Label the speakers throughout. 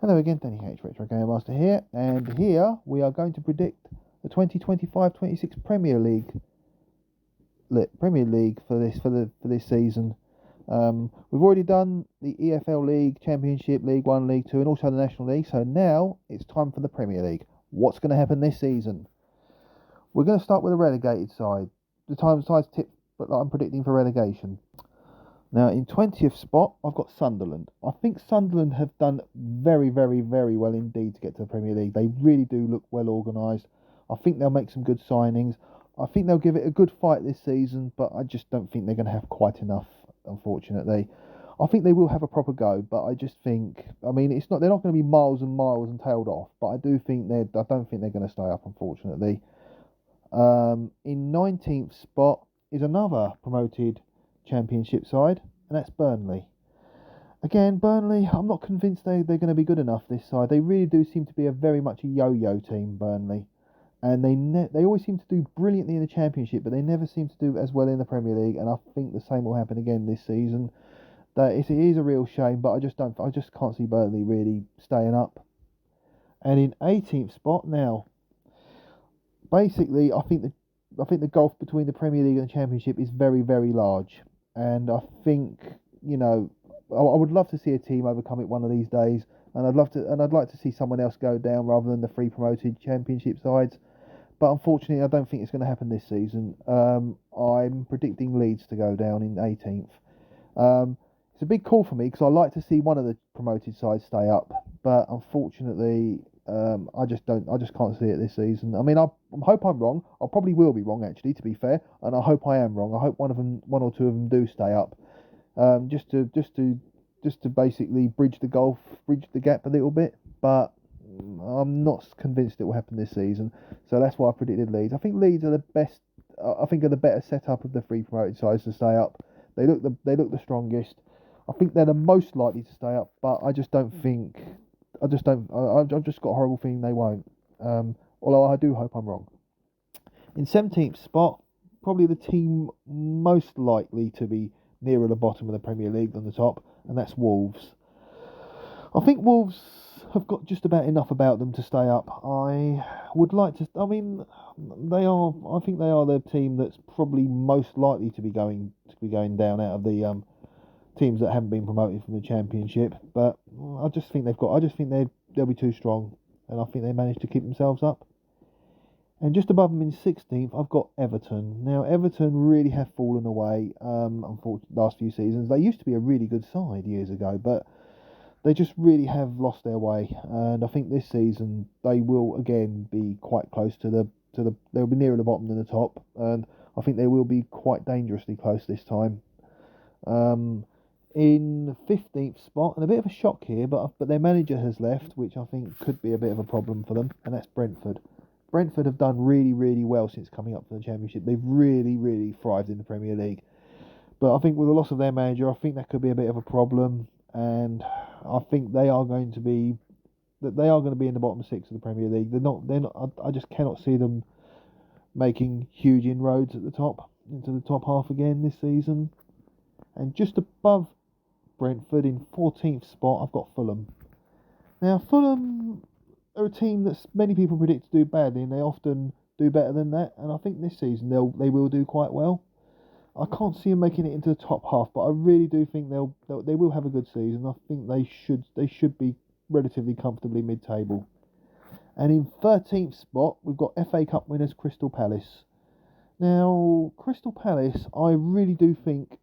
Speaker 1: Hello again, Danny H. Retro Game Master here, and here we are going to predict the 2025-26 Premier League for this season. We've already done the EFL League, Championship, League One, League Two, and also the National League. So now it's time for the Premier League. What's going to happen this season? We're going to start with a relegated side. The time side's tip, but I'm predicting for relegation. Now, in 20th spot, I've got Sunderland. I think Sunderland have done very, very, very well indeed to get to the Premier League. They really do look well organised. I think they'll make some good signings. I think they'll give it a good fight this season, but I just don't think they're going to have quite enough, unfortunately. I think they will have a proper go, but I just think, I mean, they're not going to be miles and miles and tailed off, but I don't think they're going to stay up, unfortunately. In 19th spot is another promoted Championship side, and that's Burnley. Again, Burnley, I'm not convinced they're going to be good enough this side. They really do seem to be very much a yo-yo team, Burnley. And they always seem to do brilliantly in the Championship, but they never seem to do as well in the Premier League. And I think the same will happen again this season. That it is a real shame, but I just can't see Burnley really staying up. And in 18th spot now, basically, I think the gulf between the Premier League and the Championship is very, very large. And I think, I would love to see a team overcome it one of these days, and I'd like to see someone else go down rather than the three promoted Championship sides. But unfortunately, I don't think it's going to happen this season. I'm predicting Leeds to go down in 18th. It's a big call for me because I like to see one of the promoted sides stay up, but unfortunately, I just can't see it this season. I mean, I hope I'm wrong. I probably will be wrong, actually, to be fair, and I hope I am wrong. I hope one or two of them do stay up, just to basically bridge the gap a little bit. But I'm not convinced it will happen this season. So that's why I predicted Leeds. I think Leeds are the best. I think are the better setup of the three promoted sides to stay up. They look the strongest. I think they're the most likely to stay up, but I just don't think. I just don't. I've just got a horrible feeling they won't. Although I do hope I'm wrong. In 17th spot, probably the team most likely to be nearer the bottom of the Premier League than the top, and that's Wolves. I think Wolves have got just about enough about them to stay up. I would like to. I mean, they are. I think they are the team that's probably most likely to be going down out of the teams that haven't been promoted from the Championship. But I just think they'll be too strong, and I think they managed to keep themselves up. And just above them in 16th, I've got Everton. Now, Everton really have fallen away. Unfortunately, last few seasons they used to be a really good side years ago, but they just really have lost their way. And I think this season they will again be quite close to the. They'll be nearer the bottom than the top, and I think they will be quite dangerously close this time. In 15th spot, and a bit of a shock here, but their manager has left, which I think could be a bit of a problem for them, and that's Brentford. Brentford have done really, really well since coming up from the Championship. They've really, really thrived in the Premier League. But I think with the loss of their manager, I think that could be a bit of a problem, and I think they are going to be in the bottom six of the Premier League. They're not. I just cannot see them making huge inroads at the top into the top half again this season. And just above Brentford in 14th spot, I've got Fulham. Now, Fulham are a team that many people predict to do badly, and they often do better than that. And I think this season they will do quite well. I can't see them making it into the top half, but I really do think they will have a good season. I think they should be relatively comfortably mid-table. And in 13th spot, we've got FA Cup winners Crystal Palace. Now, Crystal Palace, I really do think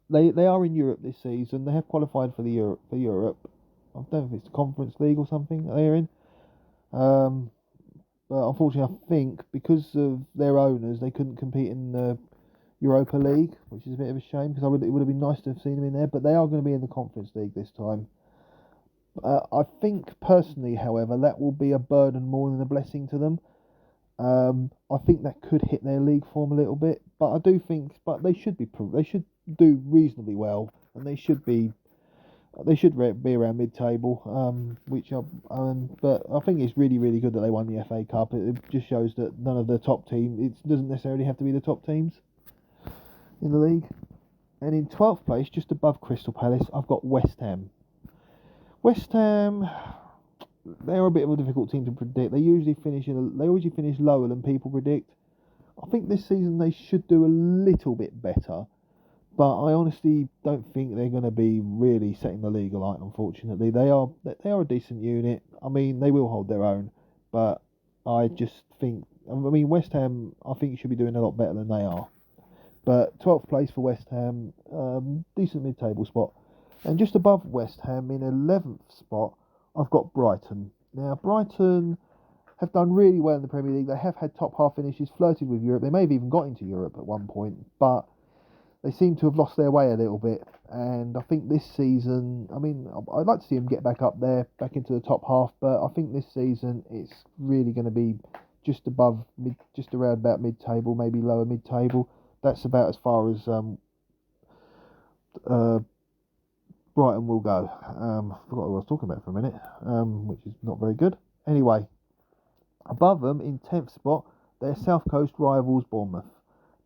Speaker 1: they are in Europe this season. They have qualified for Europe. I don't know if it's the Conference League or something they're in. But unfortunately, I think because of their owners, they couldn't compete in the Europa League, which is a bit of a shame because it would have been nice to have seen them in there. But they are going to be in the Conference League this time. I think personally, however, that will be a burden more than a blessing to them. I think that could hit their league form a little bit, but I do think, they should do reasonably well, and they should be around mid-table. But I think it's really, really good that they won the FA Cup. It just shows that none of the top teams. It doesn't necessarily have to be the top teams in the league. And in 12th place, just above Crystal Palace, I've got West Ham. West Ham, they're a bit of a difficult team to predict. They usually finish lower than people predict. I think this season they should do a little bit better, but I honestly don't think they're going to be really setting the league alight. Unfortunately, they are a decent unit. I mean, they will hold their own, but I just think. I mean, West Ham, I think should be doing a lot better than they are. But 12th place for West Ham, decent mid-table spot. And just above West Ham, in 11th spot, I've got Brighton. Now, Brighton have done really well in the Premier League. They have had top half finishes, flirted with Europe. They may have even got into Europe at one point, but they seem to have lost their way a little bit. And I think this season, I mean, I'd like to see them get back up there, back into the top half, but I think this season it's really going to be just above, just around about mid-table, maybe lower mid-table. That's about as far as uh, Brighton will go. I forgot what I was talking about for a minute, which is not very good. Anyway, above them in 10th spot, their South Coast rivals Bournemouth.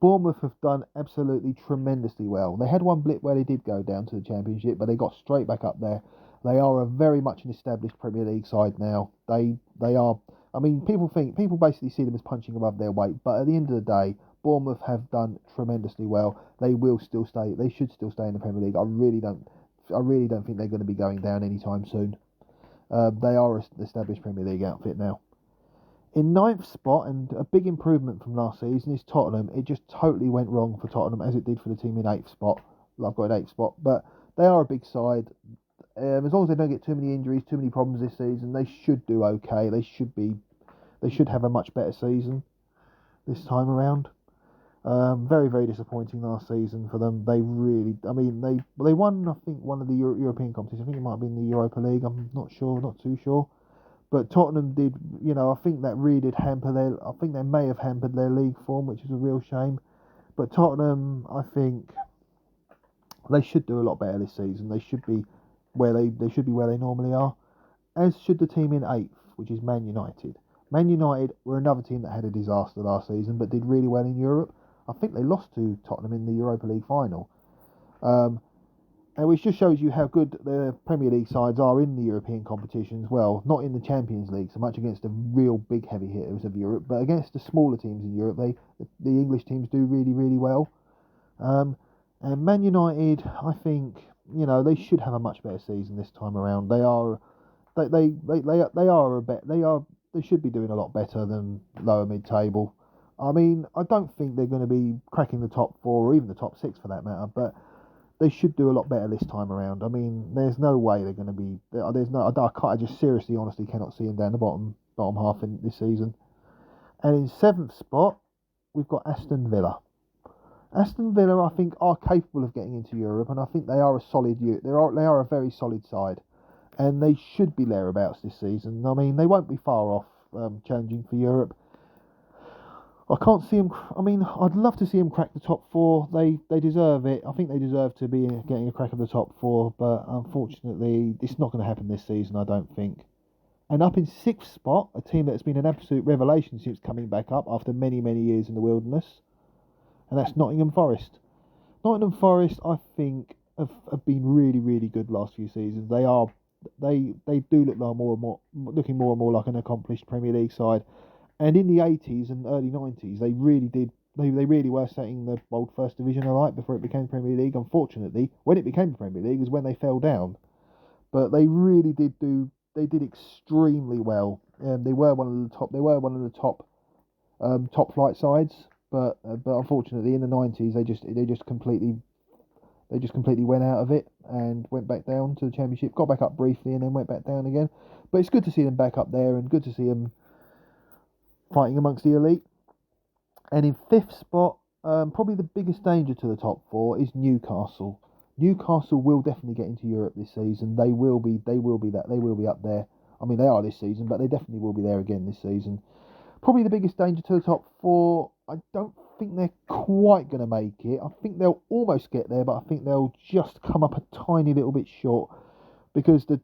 Speaker 1: Bournemouth have done absolutely tremendously well. They had one blip where they did go down to the Championship, but they got straight back up there. They are a very much an established Premier League side now. They are. I mean, people basically see them as punching above their weight, but at the end of the day, Bournemouth have done tremendously well. They will still stay. They should still stay in the Premier League. I really don't think they're going to be going down anytime soon. They are an established Premier League outfit now. In 9th spot, and a big improvement from last season, is Tottenham. It just totally went wrong for Tottenham, as it did for the team in 8th spot. I've got an 8th spot, but they are a big side. As long as they don't get too many injuries, too many problems this season, they should do okay. They should have a much better season this time around. Very, very disappointing last season for them. They really, I mean, they won, I think, one of the European competitions. I think it might have been the Europa League. I'm not too sure. But Tottenham did, I think that really did I think they may have hampered their league form, which is a real shame. But Tottenham, I think they should do a lot better this season. They should be where they normally are, as should the team in 8th, which is Man United. Man United were another team that had a disaster last season, but did really well in Europe. I think they lost to Tottenham in the Europa League final. And which just shows you how good the Premier League sides are in the European competitions. Well, not in the Champions League so much against the real big heavy hitters of Europe, but against the smaller teams in Europe, the English teams do really, really well. And Man United, I think, they should have a much better season this time around. They should be doing a lot better than lower mid-table. I mean, I don't think they're going to be cracking the top 4 or even the top 6 for that matter, but they should do a lot better this time around. I mean, there's no way they're going to be. I just seriously, honestly, cannot see them down the bottom half in this season. And in 7th spot, we've got Aston Villa. Aston Villa, I think, are capable of getting into Europe, and I think they are a solid unit. They are a very solid side, and they should be thereabouts this season. I mean, they won't be far off challenging for Europe. I can't see them. I mean, I'd love to see them crack the top 4. They deserve it. I think they deserve to be getting a crack at the top 4, but unfortunately, it's not going to happen this season, I don't think. And up in 6th spot, a team that's been an absolute revelation since coming back up after many, many years in the wilderness, and that's Nottingham Forest. Nottingham Forest, I think, have been really, really good last few seasons. They do look like looking more and more like an accomplished Premier League side. And in the 80s and early 90s, they really did. They really were setting the old First Division alight before it became Premier League. Unfortunately, when it became Premier League was when they fell down. But they really did They did extremely well. They were one of the top. They were one of the top flight sides. But unfortunately, in the 90s, they just completely went out of it and went back down to the Championship. Got back up briefly and then went back down again. But it's good to see them back up there and good to see them fighting amongst the elite. And in 5th spot, probably the biggest danger to the top 4 is Newcastle. Newcastle will definitely get into Europe this season. They will be up there. I mean, they are this season, but they definitely will be there again this season. Probably the biggest danger to the top 4. I don't think they're quite going to make it. I think they'll almost get there, but I think they'll just come up a tiny little bit short, because the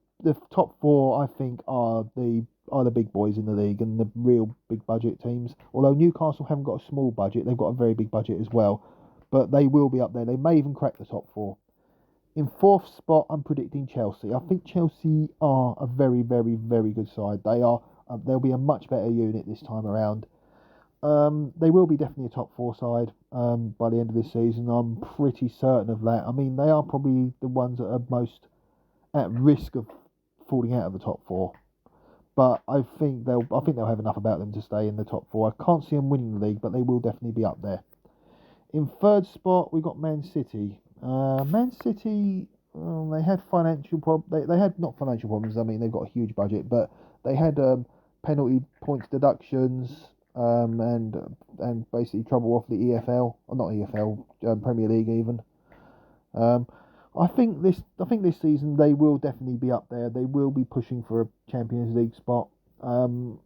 Speaker 1: top 4, I think, are the big boys in the league and the real big budget teams. Although Newcastle haven't got a small budget, they've got a very big budget as well. But they will be up there. They may even crack the top 4. In fourth spot, I'm predicting Chelsea. I think Chelsea are a very, very, very good side. They are. They'll be a much better unit this time around. They will be definitely a top four side by the end of this season. I'm pretty certain of that. I mean, they are probably the ones that are most at risk of falling out of the top four. But I think they'll have enough about them to stay in the top four. I can't see them winning the league, but they will definitely be up there. In third spot, we've got Man City. Man City, they had financial problems. They had not financial problems. I mean, they've got a huge budget, but they had penalty points deductions and basically trouble off the EFL, or not EFL, Premier League even. Um, I think this season they will definitely be up there. They will be pushing for a Champions League spot. Um,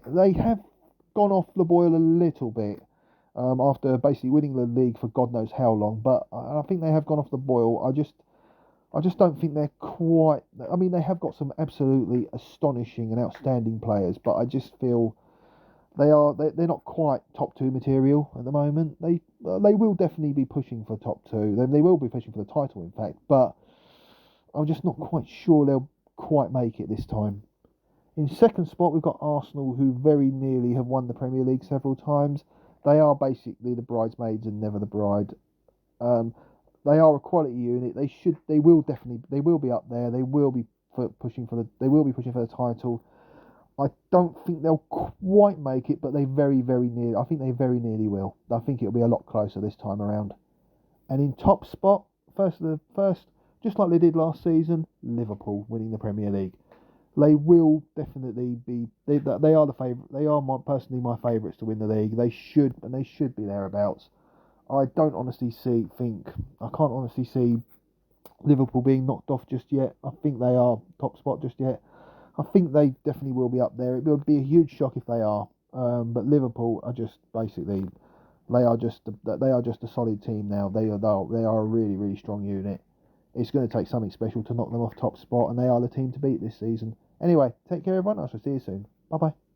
Speaker 1: they have gone off the boil a little bit after basically winning the league for God knows how long. But I think they have gone off the boil. I just don't think they're quite. I mean, they have got some absolutely astonishing and outstanding players, but I just feel they're not quite top two material at the moment. They will definitely be pushing for top two. They will be pushing for the title, in fact. But I'm just not quite sure they'll quite make it this time. In second spot, we've got Arsenal, who very nearly have won the Premier League several times. They are basically the bridesmaids and never the bride. Um, they are a quality unit. They will definitely, they will be up there. They will be they will be pushing for the title. I don't think they'll quite make it, but they very, very nearly. I think they very nearly will. I think it'll be a lot closer this time around. And in top spot, first, just like they did last season, Liverpool winning the Premier League. They will definitely be. They are the favourite. They are personally my favourites to win the league. They should be thereabouts. I don't honestly think. I can't honestly see Liverpool being knocked off just yet. I think they are top spot just yet. I think they definitely will be up there. It would be a huge shock if they are. But Liverpool are just basically they are just a solid team now. They are a really, really strong unit. It's going to take something special to knock them off top spot, and they are the team to beat this season. Anyway, take care everyone. I shall see you soon. Bye bye.